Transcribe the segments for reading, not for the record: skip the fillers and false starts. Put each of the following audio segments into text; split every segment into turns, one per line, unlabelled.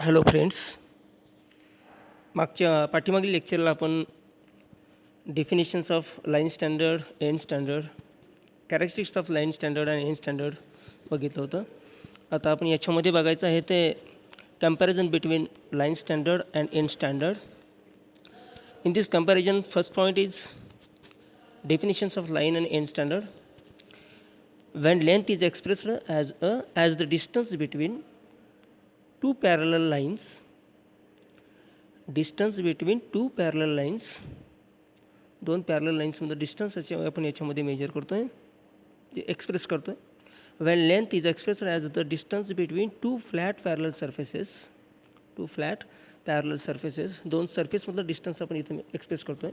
Hello friends, मागच्या पाठीमागील लेक्चरला आपण definitions of line standard, end standard, characteristics of line standard आणि एंड स्टँडर्ड बघितलं होतं. आता आपण याच्यामध्ये बघायचं आहे ते comparison between line standard and end standard. In this comparison, first point is definitions of line and end standard. When length is expressed as the distance between two parallel lines, दोन parallel लाईन्समध्ये distance आपण याच्यामध्ये major करतोय, जे express करतोय. when length is expressed as the distance between two flat parallel surfaces, दोन सरफेसमधलं distance आपण इथे express करतोय.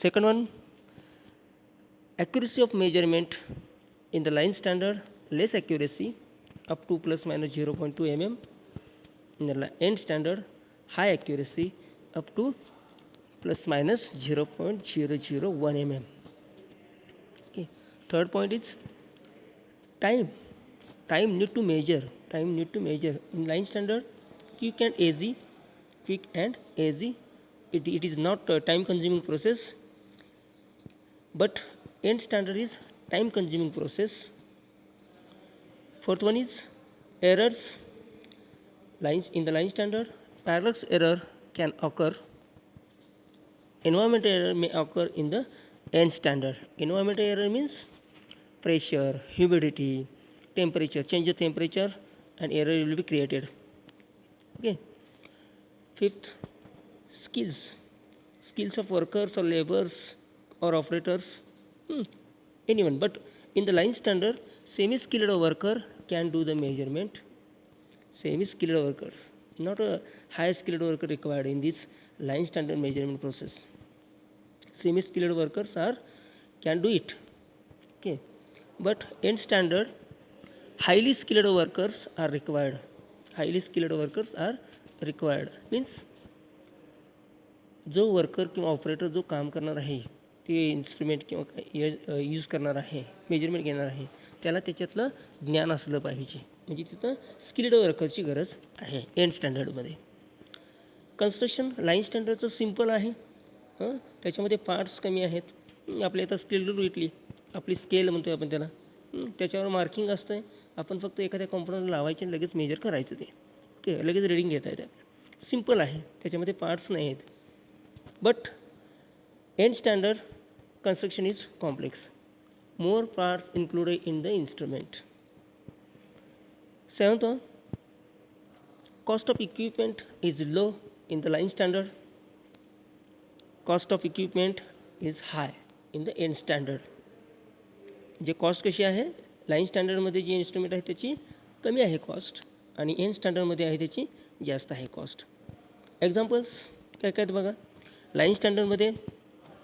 Second one, accuracy of measurement. In the line standard, less accuracy up to plus minus 0.2 mm. In the end standard, high accuracy up to plus minus 0.001 mm. Okay. Third point is time. Time need to measure. In line standard, quick and easy. It is not a time consuming process. But end standard is time consuming process. Fourth one is errors. In the line standard, parallax error can occur. Environmental error may occur in the end standard. Environmental error means pressure, humidity, temperature, change the temperature, and error will be created. Okay. Fifth, skills of workers or laborers or operators, anyone. But in the line standard, semi-skilled worker can do the measurement. Semi-skilled workers, not a high-skilled worker required in this line standard measurement process. Semi-skilled workers can do it. Okay. But end standard, highly skilled workers are required. Means जो worker किंवा operator जो काम करणार आहे, ते instrument किंवा use करणार आहे, मेजरमेंट घेणार आहे, त्याला त्याच्यातलं ज्ञान असलं पाहिजे. म्हणजे तिथं स्किल्ड वर्करची गरज आहे एंड स्टँडर्डमध्ये. कन्स्ट्रक्शन लाईन स्टँडर्डचं सिम्पल आहे. त्याच्यामध्ये पार्ट्स कमी आहेत. आपल्या इथं स्किल्ड रुटली आपली स्केल म्हणतो आपण त्याला, त्याच्यावर मार्किंग असतं आहे. आपण फक्त एखाद्या कॉम्पोनंट लावायचे आणि लगेच मेजर करायचं ते. ओके, लगेच रिडिंग घेता येतं. सिम्पल आहे, त्याच्यामध्ये पार्ट्स नाही आहेत. But end standard construction is complex. More parts included in the instrument. Seventh one, cost of equipment is low in the line standard. Cost of equipment is high in the end standard. जे cost कशी आहे, line स्टँडर्डमध्ये जे instrument आहे त्याची कमी आहे cost, आणि end स्टँडर्डमध्ये आहे त्याची जास्त आहे कॉस्ट. एक्झाम्पल्स काय काय बघा. लाईन स्टँडर्डमध्ये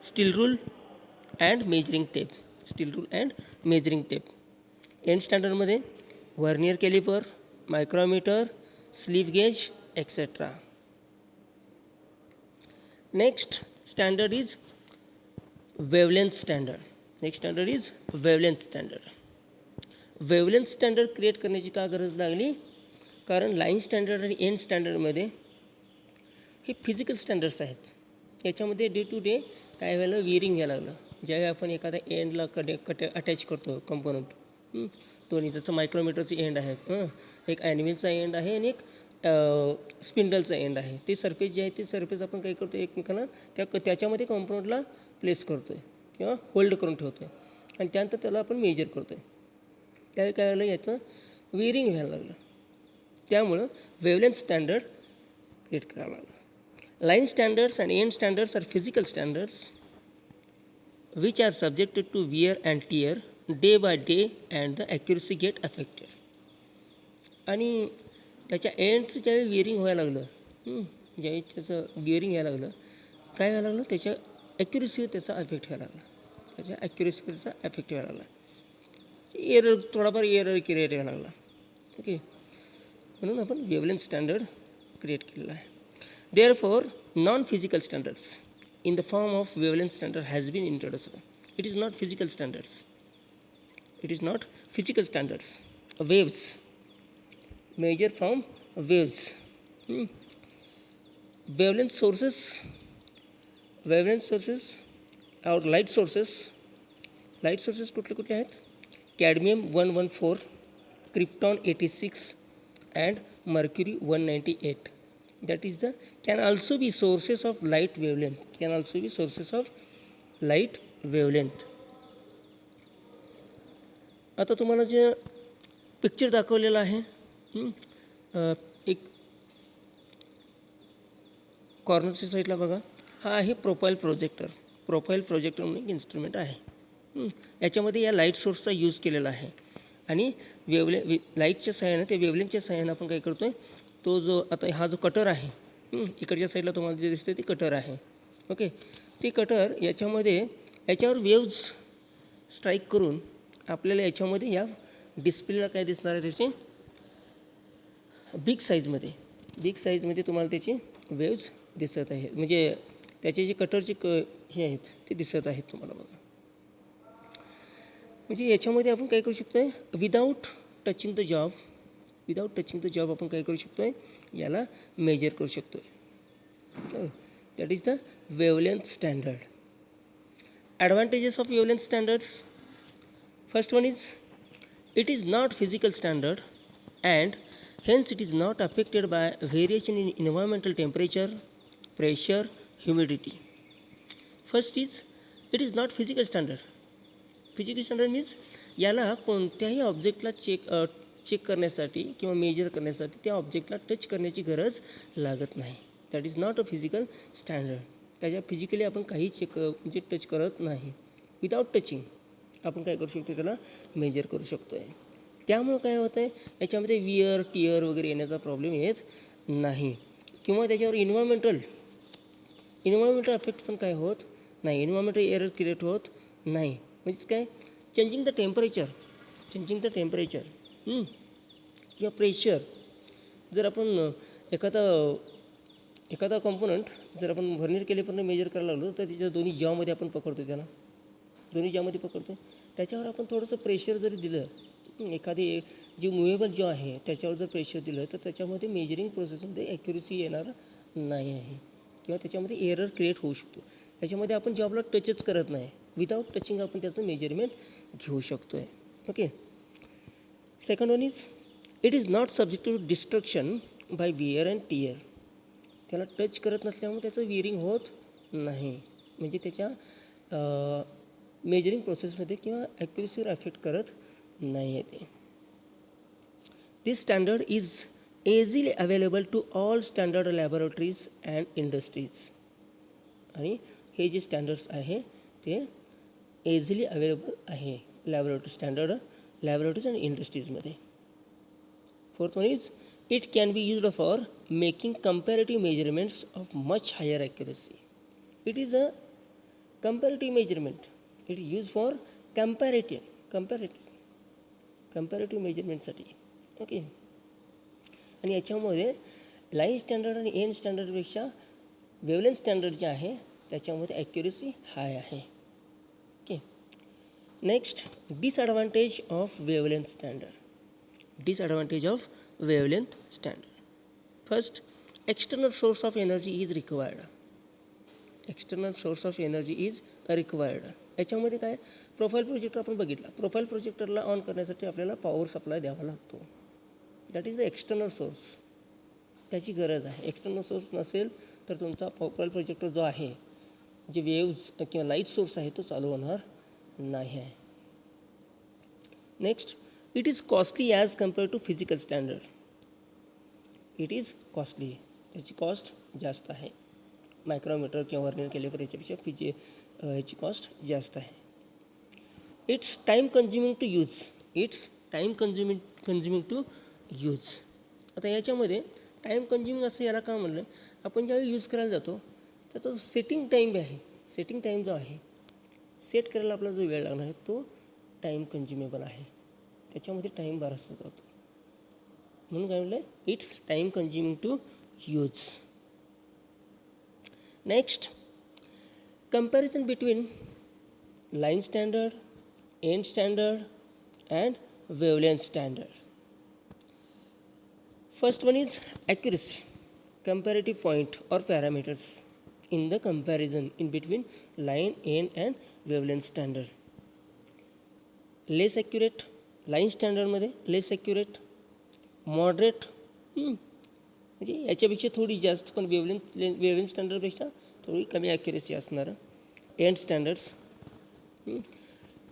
steel rule and measuring tape. End स्टँडर्डमध्ये vernier caliper, micrometer, slip gauge, etcetera. Next standard is wavelength standard. Wavelength standard create करण्याची का गरज लागली? कारण लाईन स्टँडर्ड आणि एंड स्टँडर्डमध्ये हे फिजिकल स्टँडर्ड्स आहेत. याच्यामध्ये डे टू डे काय व्हायला विअरिंग व्हायला लागलं. ज्यावेळी आपण एखाद्या एंडला अटॅच करतो कंपोनंट, दोन्ही जसं मायक्रोमीटरचे एंड आहेत, एक ॲनिमलचा एंड आहे आणि एक स्पिंडलचा एंड आहे. ते सरफेस जे आहे ते सरफेस आपण काय करतो, एकमेकाला त्याच्यामध्ये कंपोनंटला प्लेस करतो आहे किंवा होल्ड करून ठेवतो आहे, आणि त्यानंतर त्याला आपण मेजर करतो आहे. त्यावेळी काय झालं, याचं विअरिंग व्हायला लागलं. त्यामुळं वेवलेंथ स्टँडर्ड क्रिएट करावं लागलं. Line standards and end standards are physical standards which are subjected to wear and tear day by day and the accuracy get affected. आणि त्याच्या एंडचं ज्यावेळी विअरिंग व्हायला लागलं, ज्यावेळी त्याचं विअरिंग व्हायला लागलं, काय व्हायला लागलं, त्याच्या ॲक्युरेसीवर त्याचा अफेक्ट व्हायला लागला. थोडाफार एरर क्रिएट व्हायला लागला. ओके, म्हणून आपण वेवलेंथ स्टँडर्ड क्रिएट केलेला आहे. Therefore, non-physical standards in the form of wavelength standard has been introduced. It is not physical standards. Waves measure from waves. Wavelength sources और लाईट सोर्सेस कुठले कुठले आहेत? Cadmium 114, krypton 86 and mercury 198. That is the can also be sources of light wavelength. आता तुम्हाला जे picture दाखवलेलं आहे, एक कॉर्नरच्या साईडला बघा, हा आहे प्रोफाईल प्रोजेक्टर म्हणून एक इन्स्ट्रुमेंट आहे. याच्यामध्ये या लाईट सोर्सचा यूज केलेला आहे आणि लाईटच्या सहाय्यानं, ते वेवलेंथच्या सहाय्यानं आपण काय करतो आहे, तो जो आता हा जो कटर आहे, इकडच्या साईडला तुम्हाला जे दिसते ते कटर आहे. ओके, ते कटर याच्यावर वेव्ज स्ट्राईक करून आपल्याला याच्यामध्ये या डिस्प्लेला काय दिसणार आहे, त्याचे बिग साईजमध्ये तुम्हाला त्याची वेव्ज दिसत आहे. म्हणजे त्याचे जे कटरचे हे आहेत ते दिसत आहेत तुम्हाला बघा. म्हणजे याच्यामध्ये आपण काय करू शकतो आहे, विदाऊट टचिंग द जॉब आपण काय करू शकतो आहे, याला मेजर करू शकतो आहे. That is the wavelength standard. Advantages of wavelength standards. First one is it is not physical standard and hence it is not affected by variation in environmental temperature, pressure, humidity. First is it is not physical standard. Physical standard means याला कोणत्याही ऑब्जेक्टला check करण्यासाठी किंवा major करण्यासाठी त्या ऑब्जेक्टला touch करण्याची गरज लागत नाही. That is not a physical standard. त्याच्या फिजिकली आपण काही म्हणजे टच करत नाही. विदाऊट टचिंग आपण काय करू शकतो, त्याला मेजर करू शकतो आहे. त्यामुळं काय होतं आहे, याच्यामध्ये वियर टियर वगैरे येण्याचा प्रॉब्लेम येत नाही किंवा त्याच्यावर इन्व्हायरमेंटल अफेक्ट पण काय होत नाही, इन्व्हायरमेंटल एरर क्रिएट होत नाही. म्हणजेच काय, चेंजिंग द टेम्परेचर किंवा प्रेशर. जर आपण एखादा कॉम्पोनंट जर आपण व्हर्नियर कॅलिपरने मेजर करायला लागलो तर त्याच्या दोन्ही जॉमध्ये आपण पकडतो, त्याच्यावर आपण थोडंसं प्रेशर जरी दिलं, एखादी जी मुव्हेबल जॉ आहे त्याच्यावर जर प्रेशर दिलं तर त्याच्यामध्ये मेजरिंग प्रोसेसमध्ये ॲक्युरेसी येणार नाही आहे किंवा त्याच्यामध्ये एरर क्रिएट होऊ शकतो. त्याच्यामध्ये आपण जॉबला टचच करत नाही, विदाऊट टचिंग आपण त्याचं मेजरमेंट घेऊ शकतो आहे. Okay. Second one is it is not subject to destruction by wear and tear. त्याला टच करत नसल्यामुळे त्याचं विअरिंग होत नाही, म्हणजे त्याच्या मेजरिंग प्रोसेसमध्ये किंवा ॲक्युरेसीवर अफेक्ट करत नाही आहे ते. This standard is easily available to all standard laboratories and industries. आणि हे जे स्टँडर्ड्स आहे ते easily available आहे लॅबोरेटरीज आणि इंडस्ट्रीजमध्ये. Fourth one is it can be used for making comparative measurements of much higher accuracy. It is a comparative measurement. It is use for comparative मेजरमेंटसाठी. Okay. आणि याच्यामध्ये लाईन स्टँडर्ड आणि end स्टँडर्डपेक्षा wavelength standard जे आहे त्याच्यामध्ये accuracy high आहे. Okay. Next, disadvantage of wavelength standard. First, external source of energy is required. याच्यामध्ये काय, प्रोफाईल प्रोजेक्टर आपण बघितला, प्रोफाईल प्रोजेक्टरला ऑन करण्यासाठी आपल्याला पॉवर सप्लाय द्यावा लागतो. That is the external source, त्याची गरज आहे. एक्सटर्नल सोर्स नसेल तर तुमचा प्रोफाईल प्रोजेक्टर जो आहे, जे वेव्ज किंवा लाईट सोर्स आहे तो चालू होणार नाही आहे. Next, it is costly as compare to physical standard. It is costly, त्याची कॉस्ट जास्त आहे. मायक्रोमीटर किंवा व्हर्नियर कॅलिपर याच्यापेक्षा ह्याची कॉस्ट जास्त आहे. It's time consuming to use. आता याच्यामध्ये टाईम कन्झ्युमिंग असं याला का म्हणलं, आपण ज्यावेळी यूज करायला जातो त्याचा सेटिंग टाईम जो आहे, सेट करायला आपला जो वेळ लागणार आहे तो टाईम कन्झ्युमेबल आहे, त्याच्यामध्ये टाईम बराचसा जातो. म्हणून काय म्हणलं, it's time consuming to use. Next, comparison between line standard, end standard and wavelength standard. First one is accuracy, comparative point or parameters in the comparison in between line end and wavelength standard. Less accurate, line स्टँडर्डमध्ये less accurate, moderate म्हणजे याच्यापेक्षा थोडी जास्त पण wavelength स्टँडर्डपेक्षा थोडी कमी accuracy असणारं. End standards,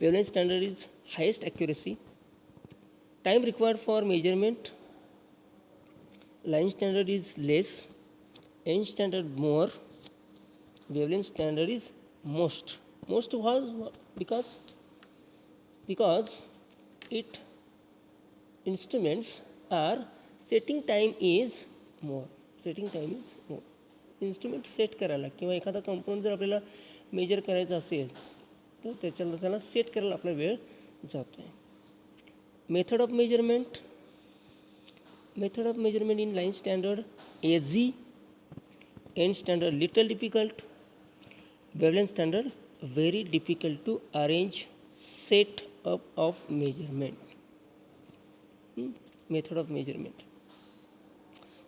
wavelength standard is highest accuracy. Time required for measurement, line standard is less, end standard more, wavelength standard is most was because it instruments are setting time is more. Instrument set करायला किंवा एखादा compound जर आपल्याला major करायचा असेल तर त्याला set करायला आपला वेळ जातो आहे. Method of measurement in line standard easy, end standard little difficult, wavelength standard very difficult to arrange set up of measurement. Method of measurement.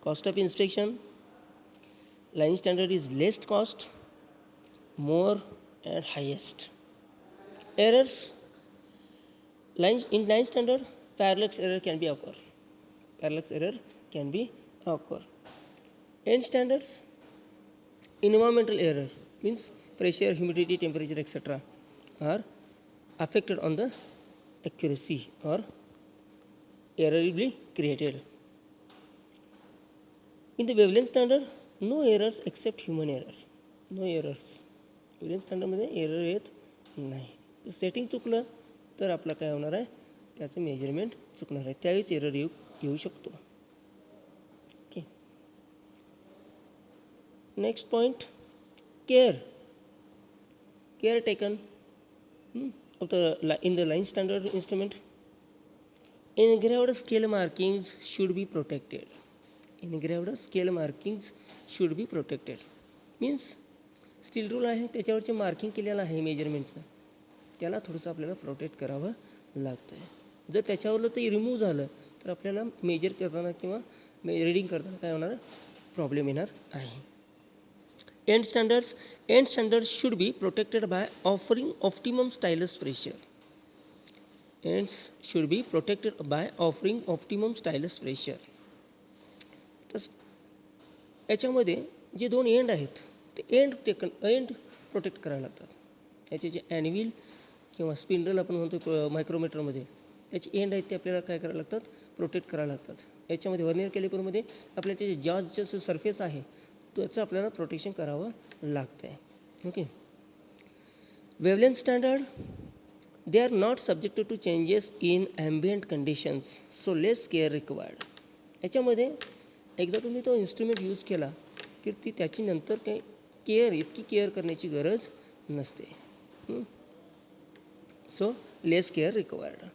Cost of inspection, line standard is least cost, more and highest. Errors, in line standard parallax error can be occur. End standards, environmental error means pressure, humidity, temperature, etc. are affected on the accuracy or error will be created. In the wavelength standard, no errors except human error. No errors. wavelength standard मध्ये error येत नाही. Setting चुकलं तर आपलं काय होणार आहे, त्याचं मेजरमेंट चुकणार आहे, त्यावेळीच एरर येऊ शकतो. Okay. Next point, care taken in the line standard instrument. Engraved scale markings should be protected. Means steel rule आहे त्याच्यावरचे मार्किंग केलेलं आहे मेजरमेंटचं, त्याला थोडंसं आपल्याला प्रोटेक्ट करावं लागतं आहे. जर त्याच्यावरलं ते रिमूव्ह झालं तर आपल्याला मेजर करताना किंवा रीडिंग करताना काय होणार, प्रॉब्लेम येणार आहे. End standards should be protected by offering optimum stylus pressure. तर याच्यामध्ये जे दोन एंड आहेत ते एंड प्रोटेक्ट करायला लागतात. याचे जे ॲनव्हिल किंवा स्पिंडल आपण म्हणतो मायक्रोमीटरमध्ये, त्याचे एंड आहेत ते आपल्याला काय करायला लागतात, प्रोटेक्ट करायला लागतात. याच्यामध्ये व्हर्नियर कॅलिपरमध्ये आपल्याला त्याचे जॉजचं जो सरफेस आहे त्याचं आपल्याला प्रोटेक्शन करावं लागतं आहे. Okay. Wavelength standard, they are not subjected to changes in ambient conditions, so less care required. याच्यामध्ये एकदा तुम्ही तो इन्स्ट्रुमेंट यूज केला की ती त्याची नंतर काही इतकी केअर करण्याची गरज नसते. So less care required.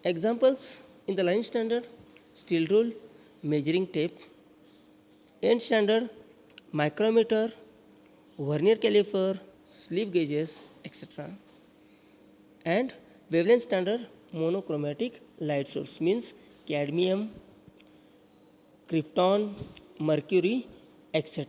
Examples in the line standard, steel rule, measuring tape. End standard, micrometer, vernier calliper, slip gauges, etcetera. And wavelength standard, monochromatic light source means cadmium, krypton, mercury, etc.